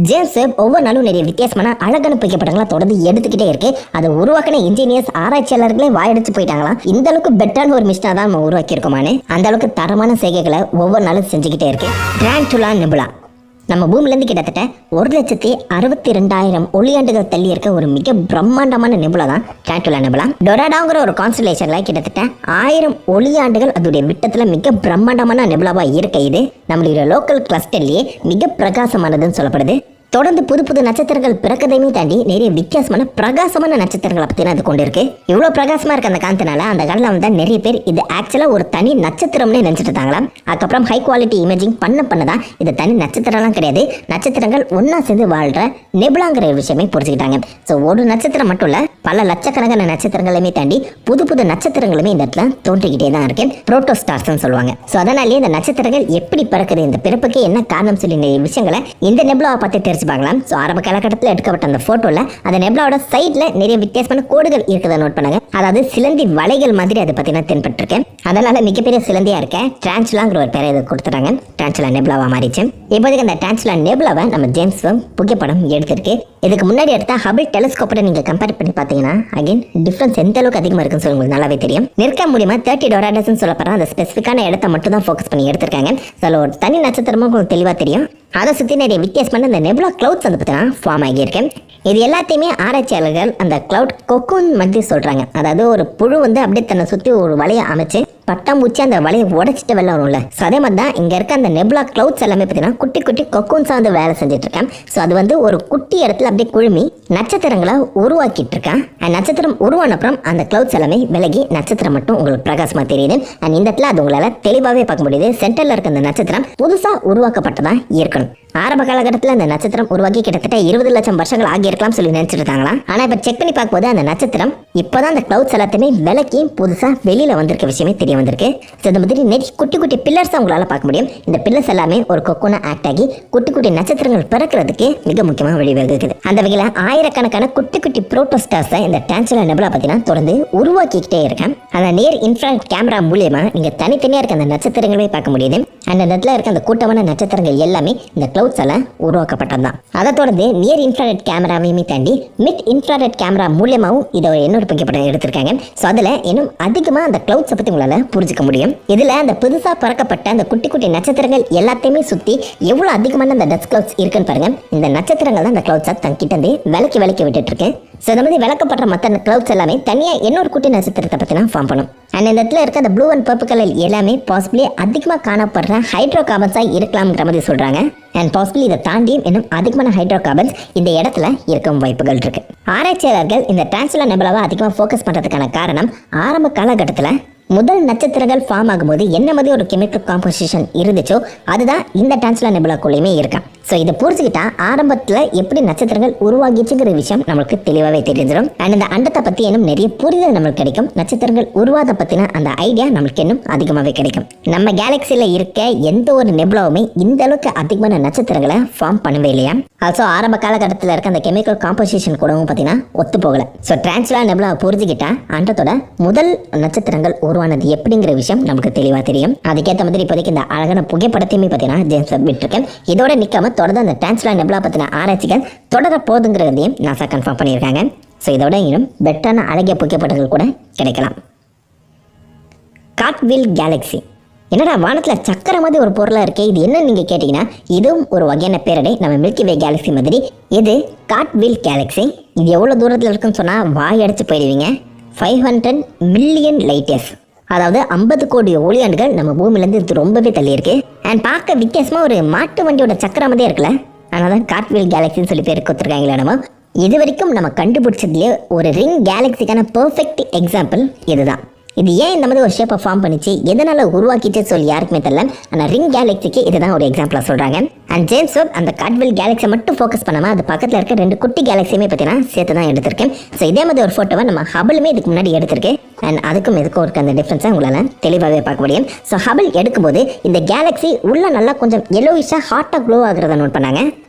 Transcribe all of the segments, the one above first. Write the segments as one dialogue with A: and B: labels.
A: James web ஒவ்வொரு நாளும் நிறைய வித்தியாசமான அழகான புகைப்படங்களை தொடர்ந்து எடுத்துக்கிட்டே இருக்கு. அதை உருவாக்கின இன்ஜினியர்ஸ் ஆராய்ச்சியாளர்களே வாயடிச்சு போயிட்டாங்களாம். இந்த அளவுக்கு பெட்டரான ஒரு மிஷினா தான் நம்ம உருவாக்கி இருக்கோமான்னு அந்த அளவுக்கு தரமான செய்கைகளை ஒவ்வொரு நாளும் செஞ்சுக்கிட்டே இருக்கு. டாரன்டுலா நெபுலா நம்ம பூமியிலேருந்து கிட்டத்தட்ட 1,62,000 ஒளியாண்டுகள் தள்ளி இருக்க ஒரு மிக பிரம்மாண்டமான நெபுலா தான் டாரன்டுலா நெபுலா. டொராடோங்கிற ஒரு கான்ஸ்டலேஷன்ல கிட்டத்தட்ட 1000 ஒளியாண்டுகள் அதோடைய விட்டத்தில் மிக பிரம்மாண்டமான நெபுலாவா இருக்க இது நம்மளுடைய லோக்கல் கிளஸ்டர்லேயே மிக பிரகாசமானதுன்னு சொல்லப்படுது. தொடர்ந்து புது புது நட்சத்திரங்கள் பிறக்கதையுமே தாண்டி நிறைய வித்தியாசமான பிரகாசமான நட்சத்திரங்களை பற்றி அது கொண்டு இருக்கு. இவ்வளோ பிரகாசமா இருக்க அந்த காந்தனால அந்த காலத்தில் வந்து நிறைய பேர் இது ஆக்சுவலாக ஒரு தனி நட்சத்திரம்னு நினைச்சிட்டு இருந்தாங்களாம். அதுக்கப்புறம் ஹை குவாலிட்டி இமேஜிங் பண்ணதான் இது தனி நட்சத்திரம்லாம் கிடையாது, நட்சத்திரங்கள் ஒன்னா சேர்ந்து வாழ்ற நெபுலாங்கிற விஷயமே புரிஞ்சுக்கிட்டாங்க. ஸோ ஒரு நட்சத்திரம் மட்டும் இல்ல, பல லட்சக்கணக்கான நட்சத்திரங்களையுமே தாண்டி புது புது நட்சத்திரங்களுமே இந்த இடத்துல தோன்றிக்கிட்டே தான் இருக்கு. புரோட்டோஸ்டார்ஸ் சொல்லுவாங்க. ஸோ அதனாலேயே இந்த நட்சத்திரங்கள் எப்படி பிறக்குது, இந்த பிறப்புக்கு என்ன காரணம் சொல்லி நிறைய விஷயங்களை இந்த நெபுலாவை பற்றி தெரிஞ்சு பார்க்கலாம். ஸோ ஆரம்ப காலகட்டத்தில் எடுக்கப்பட்ட அந்த போட்டோல அந்த நெபுலாவோட சைட்ல நிறைய வித்தியாசமான கோடுகள் இருக்கிறத நோட் பண்ணாங்க. அதாவது சிலந்தி வலைகள் மாதிரி அதை பத்தி நான் தென்பட்டிருக்கேன். அதனால மிகப்பெரிய சிலந்தியா இருக்க டாரன்டுலாங்கிற ஒரு பேரை கொடுத்துட்டாங்க. டாரன்டுலா நெபுலாவா மாறிச்சு. இப்போதைக்கு அந்த டாரன்டுலா நெபுலாவை நம்ம ஜேம்ஸ் வெப் புகைப்படம் எடுத்திருக்கு. இதுக்கு முன்னாடி எடுத்த ஹபிள் டெலிஸ்கோப்பை நீங்க கம்பேர் பண்ணி பார்த்தீங்கன்னா அகைன் டிஃபரன்ஸ் எந்த அளவுக்கு அதிகமாக இருக்குன்னு சொல்லி உங்களுக்கு நல்லாவே தெரியும். நெருக்க மூலியமா 30 டொராடஸ்ன்னு சொல்லப்படுற அந்த ஸ்பெசிஃபிக்கான இடத்த மட்டும் தான் ஃபோக்கஸ் பண்ணி எடுத்திருக்காங்க. அதில் ஒரு தனி நட்சத்திரமும் உங்களுக்கு தெளிவாக தெரியும். அதை சுற்றி நிறைய வித்தியாசமான இந்த நெபுலா கிளவுட்ஸ் வந்து பார்த்தீங்கன்னா ஃபார்ம் ஆகியிருக்கு. இது எல்லாத்தையுமே ஆராய்ச்சியாளர்கள் அந்த கிளவுட் கொக்கூன் மாதிரி சொல்றாங்க. அதாவது ஒரு புழு வந்து அப்படியே தன்னை சுற்றி ஒரு வலையை அமைச்சு பட்டாம்பூச்சி அந்த வலையை உடைச்சிட்டு வெளில வரும்ல. ஸோ அதே மாதிரி தான் இங்கே இருக்க அந்த நெபுலா கிளவுட்ஸ் எல்லாமே பார்த்தீங்கன்னா குட்டி குட்டி கொக்கூன்ஸாக வந்து வேலை செஞ்சுட்டு இருக்கேன். ஸோ அது வந்து ஒரு குட்டி இடத்துல அப்படியே குழுமி நட்சத்திரங்களை உருவாக்கிட்டு இருக்கேன். அண்ட் நட்சத்திரம் உருவான அப்புறம் அந்த கிளவுட்ஸ் எல்லாமே விலகி நட்சத்திரம் மட்டும் உங்களுக்கு பிரகாசமாக தெரியுது. அண்ட் இந்த இடத்துல அது உங்களால் தெளிவாகவே பார்க்க முடியுது. சென்டரில் இருக்க அந்த நட்சத்திரம் புதுசாக உருவாக்கப்பட்டதான் இருக்கணும். ஆரம்ப காலகட்டத்தில் அந்த நட்சத்திரம் உருவாக்கி கிட்டத்தட்ட 20 லட்சம் வருஷங்கள் ஆகியிருக்கலாம் சொல்லி நினைச்சிட்டு இருக்காங்களா. ஆனால் இப்போ செக் பண்ணி பார்க்கும்போது அந்த நட்சத்திரம் இப்போதான் அந்த கிளவுட்ஸ் எல்லாத்தையுமே விலக்கி புதுசாக வெளியில் வந்திருக்க விஷயமே தெரிய வந்திருக்கு. ஸோ இந்த மாதிரி நிறைய குட்டி குட்டி பில்லர்ஸை உங்களால் பார்க்க முடியும். இந்த பில்லர்ஸ் எல்லாமே ஒரு கொக்கோனா ஆக்ட் ஆகி குட்டி குட்டி நட்சத்திரங்கள் பிறக்கிறதுக்கு மிக முக்கியமாக வழிவகுக்குது. அந்த வகையில் ஆயிரக்கணக்கான குட்டி குட்டி புரோட்டோஸ்டார்ஸை இந்த டாரன்டுலா நெபுலா பார்த்தீங்கன்னா தொடர்ந்து உருவாக்கிக்கிட்டே இருக்கேன். அந்த நியர் இன்ஃப்ராரெட் கேமரா மூலியமா நீங்கள் தனித்தனியாக இருக்க அந்த நட்சத்திரங்களே பார்க்க முடியுது. அந்த இடத்துல இருக்க அந்த கூட்டமான நட்சத்திரங்கள் எல்லாமே இந்த கிளவுட்ஸ் எல்லாம் உருவாக்கப்பட்டதுதான். அதை தொடர்ந்து நியர் இன்ஃப்ராரெட் கேமராவையுமே தாண்டி மிட் இன்ஃப்ராரெட் கேமரா மூலியமாவும் இதை இன்னொரு புகைப்படம் எடுத்திருக்காங்க. ஸோ அதில் இன்னும் அதிகமாக அந்த கிளவுட்ஸை பற்றி உங்களால் புரிஞ்சுக்க முடியும். இதில் அந்த புதுசாக பறக்கப்பட்ட அந்த குட்டி குட்டி நட்சத்திரங்கள் எல்லாத்தையுமே சுற்றி எவ்வளோ அதிகமான அந்த டஸ்ட் கிளவுட்ஸ் இருக்குன்னு பாருங்க. இந்த நட்சத்திரங்கள் தான் அந்த கிளவுட்ஸை தங்கிட்ட வந்து விலக்கி விட்டுட்டு இருக்கு. ஸோ இந்த மாதிரி விளக்கப்படுற மற்ற கிளவுட்ஸ் எல்லாமே தனியாக இன்னொரு குட்டி நட்சத்திரத்தை பற்றி நான் ஃபார்ம் பண்ணும். அண்ட் இந்த இடத்துல இருக்க அந்த ப்ளூ அண்ட் பர்பிள் கலர் எல்லாமே பாசிபிளி அதிகமாக காணப்படுற ஹைட்ரோ கார்பன்ஸாக இருக்கலாம்ங்கிற மாதிரி சொல்கிறாங்க. அண்ட் பாசிபிளி இதை தாண்டி இன்னும் அதிகமான ஹைட்ரோ கார்பன்ஸ் இந்த இடத்துல இருக்கும் வாய்ப்புகள் இருக்கு. ஆராய்ச்சியாளர்கள் இந்த டாரன்டுலா நெபுலாவை அதிகமாக ஃபோக்கஸ் பண்ணுறதுக்கான காரணம் ஆரம்ப காலகட்டத்தில் முதல் நட்சத்திரங்கள் ஃபார்ம் ஆகும்போது என்ன மாதிரி ஒரு கெமிக்கல் காம்போசிஷன் இருந்துச்சோ அதுதான் இந்த டாரன்டுலா நெபுலாக்குள்ளேயுமே இருக்கா. ஸோ இதை புரிஞ்சுக்கிட்டா ஆரம்பத்தில் எப்படி நட்சத்திரங்கள் உருவாகிச்சுங்கிற விஷயம் நம்மளுக்கு தெளிவாகவே தெரிஞ்சிடும். அண்ட் இந்த அண்டத்தை பற்றி இன்னும் நிறைய புரிதல் நம்மளுக்கு கிடைக்கும். நட்சத்திரங்கள் உருவாத பற்றின அந்த ஐடியா நம்மளுக்கு இன்னும் அதிகமாகவே கிடைக்கும். நம்ம கேலக்சியில் இருக்க எந்த ஒரு நெபுலாவுமே இந்த அளவுக்கு அதிகமான நட்சத்திரங்களை ஃபார்ம் பண்ணவே இல்லையா. ஆல்சோ ஆரம்ப காலகட்டத்தில் இருக்க அந்த கெமிக்கல் காம்போசிஷன் கூடவும் பார்த்தீங்கன்னா ஒத்து போகலை. ஸோ டாரன்டுலா நெபுலாவை புரிஞ்சுக்கிட்டா அண்டத்தோட முதல் நட்சத்திரங்கள் உருவானது எப்படிங்கிற விஷயம் நமக்கு தெளிவாக தெரியும். அதுக்கேற்ற மாதிரி இப்போதைக்கு இந்த அழகான புகைப்படத்தையுமே பார்த்தீங்கன்னா ஜேம்ஸ் வெப் விட்டுருக்கேன். இதோட நிற்காம தொடர்ந்து அந்த டாரன்டுலா நெபுலா பற்றின ஆராய்ச்சிகள் தொடர போதுங்கிறதையும் நாசா கன்ஃபார்ம் பண்ணியிருக்காங்க. ஸோ இதோட இன்னும் பெட்டரான அழகிய புகைப்படங்கள் கூட கிடைக்கலாம். கார்ட்வில் கேலக்ஸி என்னடா வானத்தில் சக்கர மாதிரி ஒரு பொருளாக இருக்கே, இது என்ன நீங்கள் கேட்டிங்கன்னா இதுவும் ஒரு வகையான பேரடை நம்ம மில்கி வே கேலக்ஸி மாதிரி. இது கார்ட்வில் கேலக்ஸி. இது எவ்வளோ தூரத்தில் இருக்குன்னு சொன்னால் வாய் அடைச்சு போயிடுவீங்க. 500 மில்லியன் லைட் இயர்ஸ், அதாவது 50 கோடி ஒளியாண்டுகள் நம்ம பூமியிலேருந்து இது ரொம்பவே தள்ளி இருக்கு. அண்ட் பார்க்க வித்தியாசமாக ஒரு மாட்டு வண்டியோட சக்கரம் மாதிரியே இருக்குல்ல. அதனால தான் கார்ட்வில் கேலக்சின்னு சொல்லி பேர் கொடுத்துருக்காங்களே. நம்ம இது வரைக்கும் நம்ம கண்டுபிடிச்சதுலேயே ஒரு ரிங் கேலக்சிக்கான பர்ஃபெக்ட் எக்ஸாம்பிள் இதுதான். இது ஏன் இந்த மாதிரி ஒரு ஷேப்பை ஃபார்ம் பண்ணிச்சு, எதனால் உருவாக்கிச்சு சொல்லி யாருக்குமே தெரியல. ஆனால் ரிங் கேலக்சிக்கு இதுதான் ஒரு எக்ஸாம்பிளாக சொல்கிறாங்க. அண்ட் ஜேம்ஸ் வெப் அந்த கார்ட்வில் கேலக்ஸை மட்டும் ஃபோக்கஸ் பண்ணாமல் அது பக்கத்தில் இருக்க 2 குட்டி கேலக்ஸியுமே பார்த்தீங்கன்னா சேர்த்து தான் எடுத்திருக்கேன். ஸோ இதே மாதிரி ஒரு ஃபோட்டோவை நம்ம ஹபிளுமே இதுக்கு முன்னாடி எடுத்திருக்கேன். அண்ட் அதுக்கும் இதுக்கும் இருக்க அந்த டிஃப்ரென்ஸை உங்களால் தெளிவாகவே பார்க்க முடியும். ஸோ ஹபிள் எடுக்கும்போது இந்த கேலக்ஸி உள்ள நல்லா கொஞ்சம் எல்லோவிஷாக ஹாட்டாக க்ளோ ஆகுறத நோட் பண்ணாங்க.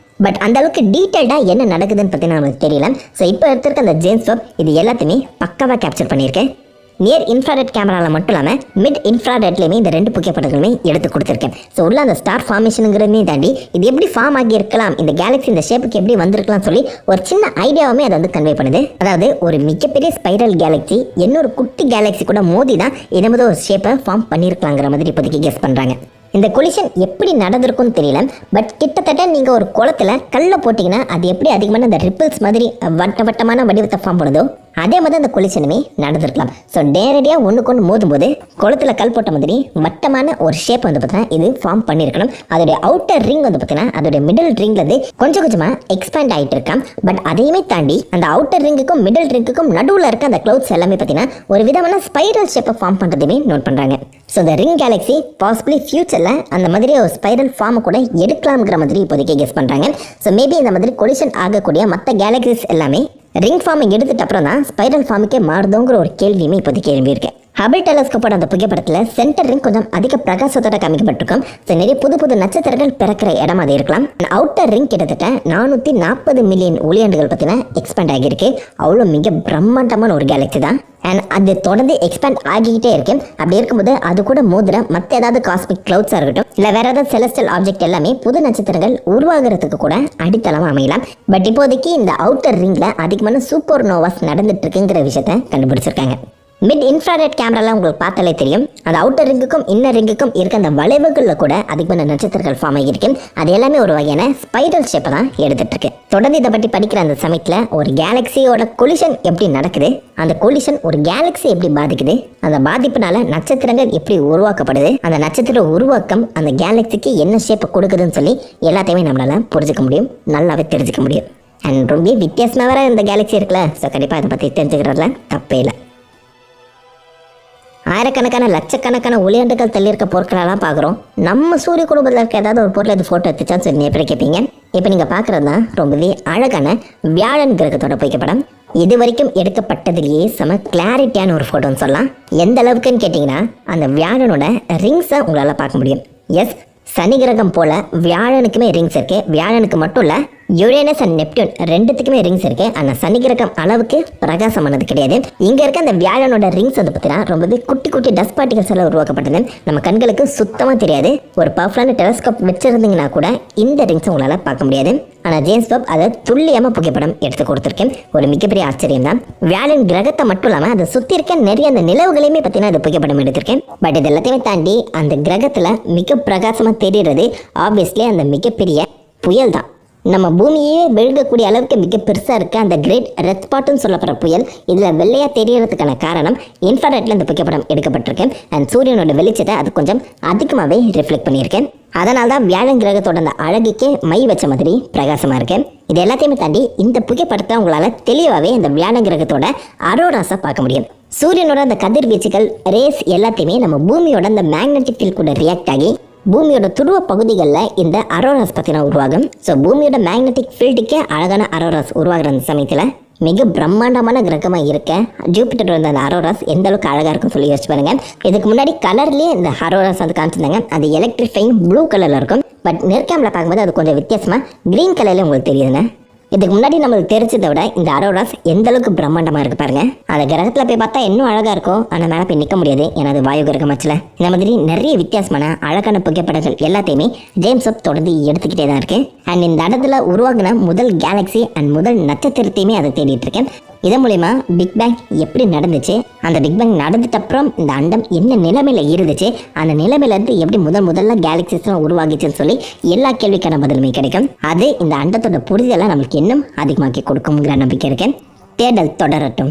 A: பட் அந்த அளவுக்கு டீட்டெயில்டாக என்ன நடக்குதுன்னு பற்றி நமக்கு தெரியல. ஸோ இப்போ எடுத்திருக்க அந்த ஜேம்ஸ் வெப் இது எல்லாத்தையுமே பக்காவாக கேப்சர் பண்ணியிருக்கேன். நியர் இன்ஃப்ராரெட் கேமராவில் மட்டும் இல்லாமல் மிட் இன்ஃப்ராரெட்லேயுமே இந்த 2 புகைப்படங்களுமே எடுத்து கொடுத்துருக்கேன். ஸோ உள்ள அந்த ஸ்டார் ஃபார்மேஷனுங்கிறதே தாண்டி இது எப்படி ஃபார்ம் ஆகி இருக்கலாம், இந்த கேலக்ஸி இந்த ஷேப்புக்கு எப்படி வந்திருக்கலாம் சொல்லி ஒரு சின்ன ஐடியாவுமே அதை வந்து கன்வே பண்ணுது. அதாவது ஒரு மிகப்பெரிய ஸ்பைரல் கேலக்ஸி இன்னொரு குட்டி கேலக்ஸி கூட மோதி தான் இந்த மாதிரி ஒரு ஷேப்பை ஃபார்ம் பண்ணியிருக்கலாங்கிற மாதிரி இப்போதைக்கு கெஸ் பண்ணுறாங்க. இந்த கொலிஷன் எப்படி நடந்திருக்கும்னு தெரியல, பட் கிட்டத்தட்ட நீங்கள் ஒரு குளத்துல கல்லை போட்டிங்கன்னா அது எப்படி அதிகமான அந்த ரிப்பிள்ஸ் மாதிரி வட்டமான வடிவத்தை ஃபார்ம் பண்ணுதோ அதே மாதிரி அந்த கொலிஷனுமே நடந்திருக்கலாம். ஸோ நேரடியாக ஒன்றுக்கு ஒன்று மோதும் போது குளத்துல கல் போட்ட மாதிரி வட்டமான ஒரு ஷேப் வந்து பார்த்தீங்கன்னா இது ஃபார்ம் பண்ணியிருக்கணும். அதோடைய அவுட்டர் ரிங் வந்து பார்த்தீங்கன்னா அதோடைய மிடில் ரிங்லேருந்து கொஞ்சம் கொஞ்சமாக எக்ஸ்பேண்ட் ஆகிட்டு இருக்கான். பட் அதையுமே தாண்டி அந்த அவுட்டர் ரிங்குக்கும் மிடில் ரிங்குக்கும் நடுவில் இருக்க அந்த க்ளவுட்ஸ் எல்லாமே பார்த்தீங்கன்னா ஒரு விதமான ஸ்பைரல் ஷேப்பை ஃபார்ம் பண்ணுறதுமே நோட் பண்ணுறாங்க. ஸோ இந்த ரிங் கேலக்ஸி பாசிபிளி ஃபியூச்சரில் அந்த மாதிரி ஒரு ஸ்பைரல் ஃபார்மை கூட எடுக்கலாம்ங்கிற மாதிரி இப்போதைக்கு கெஸ் பண்ணுறாங்க. ஸோ மேபி இந்த மாதிரி கொலிஷன் ஆகக்கூடிய மற்ற கேலக்சிஸ் எல்லாமே ரிங் ஃபார்மை எடுத்துட்டு அப்புறம் தான் ஸ்பைரல் ஃபார்முக்கே மாறுதோங்கிற ஒரு கேள்வியுமே இப்போதைக்கு எழுப்பியிருக்கேன். ஹபிள் டெலஸ்கோப்போட அந்த புகைப்படத்தில் சென்டர் ரிங் கொஞ்சம் அதிக பிரகாசத்தோட காமிக்கப்பட்டிருக்கும். ஸோ நிறைய புது புது நட்சத்திரங்கள் பிறக்கிற இடமா அது இருக்கலாம். அவுட்டர் ரிங் கிட்டத்தட்ட 440 மில்லியன் ஒளியாண்டுகள் பற்றின எக்ஸ்பேண்ட் ஆகியிருக்கு. அவ்வளோ மிக பிரம்மாண்டமான ஒரு கேலக்ஸி தான். அண்ட் அது தொடர்ந்து எக்ஸ்பேண்ட் ஆகிக்கிட்டே இருக்கு. அப்படி இருக்கும்போது அது கூட மோதிர மற்ற ஏதாவது காஸ்மிக் கிளவுட்ஸாக இருக்கட்டும், இல்லை வேற ஏதாவது செலஸ்டியல் ஆப்ஜெக்ட் எல்லாமே புது நட்சத்திரங்கள் உருவாகிறதுக்கு கூட அடித்தளமாக அமையலாம். பட் இப்போதைக்கு இந்த அவுட்டர் ரிங்கில் அதிகமான சூப்பர் நோவாஸ் நடந்துட்டு இருக்குங்கிற விஷயத்த கண்டுபிடிச்சிருக்காங்க. மிட் இன்ஃப்ராரெட் கேமராலாம் உங்களுக்கு பார்த்தாலே தெரியும், அந்த அவுட்டர் ரிங்குக்கும் இன்னர் ரிங்குக்கும் இருக்க அந்த வளைவுகளில் கூட அதிகமான நட்சத்திரங்கள் ஃபார்ம் ஆகியிருக்கு. அது எல்லாமே ஒரு வகையான ஸ்பைரல் ஷேப்பை தான் எடுத்துட்டு இருக்கு. தொடர்ந்து இதை பற்றி படிக்கிற அந்த சமயத்தில் ஒரு கேலக்சியோட கொலிஷன் எப்படி நடக்குது, அந்த கொலிஷன் ஒரு கேலக்சி எப்படி பாதிக்குது, அந்த பாதிப்புனால நட்சத்திரங்கள் எப்படி உருவாக்கப்படுது, அந்த நட்சத்திர உருவாக்கம் அந்த கேலக்சிக்கு என்ன ஷேப்பை கொடுக்குதுன்னு சொல்லி எல்லாத்தையுமே நம்மளால புரிஞ்சுக்க முடியும், நல்லாவே தெரிஞ்சுக்க முடியும். அண்ட் ரொம்ப வித்தியாசமாக வேற இந்த கேலக்சி இருக்குல்ல. ஸோ கண்டிப்பாக அதை பற்றி தெரிஞ்சுக்கிறதுல தப்பே இல்லை. ஆயிரக்கணக்கான லட்சக்கணக்கான ஒளியாண்டுகள் தள்ளி இருக்க பொருட்களெல்லாம் பார்க்குறோம். நம்ம சூரிய குடும்பத்தில் இருக்க ஏதாவது ஒரு பொருளை இது ஃபோட்டோ எடுத்துச்சான்னு சொல்லி எப்படி கேட்பீங்க. இப்போ நீங்கள் பார்க்குறது தான் ரொம்பவே அழகான வியாழன் கிரகத்தோட புகைப்படம். இது வரைக்கும் எடுக்கப்பட்டதுலேயே செம கிளாரிட்டியான ஒரு ஃபோட்டோன்னு சொல்லலாம். எந்த அளவுக்குன்னு கேட்டிங்கன்னா அந்த வியாழனோட ரிங்ஸை உங்களால் பார்க்க முடியும். எஸ், சனி கிரகம் போல வியாழனுக்குமே ரிங்ஸ் இருக்கு. வியாழனுக்கு மட்டும் இல்லை, யுரேனஸ் அண்ட் நெப்டியூன் ரெண்டுத்துக்குமே ரிங்ஸ் இருக்கு. ஆனால் சனி கிரகம் அளவுக்கு பிரகாசமானது கிடையாது. இங்க இருக்க அந்த வியாழனோட ரிங்ஸ் வந்து பார்த்தீங்கன்னா ரொம்பவே குட்டி குட்டி டஸ்ட் பார்ட்டிகல்ஸ் எல்லாம் உருவாக்கப்பட்டது. நம்ம கண்களுக்கு சுத்தமாக தெரியாது. ஒரு பவர்ஃபுல்லான டெலஸ்கோப் வச்சிருந்தீங்கன்னா கூட இந்த ரிங்ஸ் உங்களால் பார்க்க முடியாது. ஆனால் ஜேம்ஸ் வெப் அதை துல்லியமாக புகைப்படம் எடுத்து கொடுத்துருக்கேன். ஒரு மிகப்பெரிய ஆச்சரியம் தான். வியாழன் கிரகத்தை மட்டும் இல்லாமல் அதை சுற்றி இருக்க நிறைய அந்த நிலவுகளையுமே பார்த்தீங்கன்னா அது புகைப்படம் எடுத்திருக்கேன். பட் இது எல்லாத்தையுமே தாண்டி அந்த கிரகத்தில் மிக பிரகாசமாக தெரிகிறது ஆப்வியஸ்லி அந்த மிகப்பெரிய புயல் தான். நம்ம பூமியே விழுகக்கூடிய அளவுக்கு மிக பெருசாக இருக்க அந்த கிரேட் ரெட் ஸ்பாட்னு சொல்லப்படுற புயல் இதில் வெள்ளையாக தெரியறதுக்கான காரணம் இன்ஃப்ராரெட்ல இந்த புகைப்படம் எடுக்கப்பட்டிருக்கேன். அண்ட் சூரியனோட வெளிச்சத்தை அது கொஞ்சம் அதிகமாகவே ரிஃப்ளெக்ட் பண்ணியிருக்கேன். அதனால தான் வியாழன் கிரகத்தோட அந்த அழகுக்கே மை வச்ச மாதிரி பிரகாசமாக இருக்கேன். இது எல்லாத்தையுமே தாண்டி இந்த புகைப்படத்தை உங்களால் தெளிவாகவே இந்த வியாழன் கிரகத்தோட அரோராஸை பார்க்க முடியும். சூரியனோட அந்த கதிர்வீச்சுகள் ரேஸ் எல்லாத்தையுமே நம்ம பூமியோட அந்த மேக்னெட்டிக் ஃபீல்ட் கூட ரியாக்ட் ஆகி பூமியோட துருவ பகுதிகளில் இந்த அரோராஸ் பார்த்தீங்கன்னா உருவாகும். ஸோ பூமியோட மேக்னெட்டிக் ஃபீல்டுக்கே அழகான அரோராஸ் உருவாகிற அந்த சமயத்தில் மிக பிரம்மாண்டமான கிரகமாக இருக்க ஜூபிட்டர் வந்து அந்த அரோராஸ் எந்த அளவுக்கு அழகாக இருக்குன்னு சொல்லி யோசிச்சு பாருங்க. இதுக்கு முன்னாடி கலர்லேயே இந்த அரோராஸ் வந்து காமிச்சிருந்தாங்க. அது எலக்ட்ரிஃபைங் ப்ளூ கலரில் இருக்கும். பட் நெற்கேமில் பார்க்கும்போது அது கொஞ்சம் வித்தியாசமாக க்ரீன் கலரில் உங்களுக்கு தெரியுதுங்க. இதுக்கு முன்னாடி நம்மளுக்கு தெரிஞ்சதை விட இந்த அரோராஸ் எந்த அளவுக்கு பிரம்மாண்டமாக இருக்கு பாருங்க. அந்த கிரகத்தில் போய் பார்த்தா இன்னும் அழகாக இருக்கும். ஆனால் மேலே போய் நிற்க முடியாது, ஏன்னா அது வாயு கிரகமாச்சுல. இந்த மாதிரி நிறைய வித்தியாசமான அழகான புகைப்படங்கள் எல்லாத்தையுமே ஜேம்ஸ் வெப் தொடர்ந்து எடுத்துக்கிட்டே தான் இருக்கு. அண்ட் இந்த இடத்துல உருவாகின முதல் கேலக்ஸி அண்ட் முதல் நட்சத்திரத்தையுமே அதை தேடிட்டு இருக்கேன். இதன் மூலயமா பிக் பேங் எப்படி நடந்துச்சு, அந்த பிக் பேங் நடந்துட்டு அப்புறம் இந்த அண்டம் என்ன நிலைமையில இருந்துச்சு, அந்த நிலைமையிலேருந்து எப்படி முதல்ல கேலக்சிஸ்லாம் உருவாகிச்சுன்னு சொல்லி எல்லா கேள்விக்கான பதிலுமே கிடைக்கும். அது இந்த அண்டத்தோட புரிதலை நம்மளுக்கு இன்னும் அதிகமாக்கி கொடுக்குங்கிற நம்பிக்கை இருக்கேன். தேடல் தொடரட்டும்.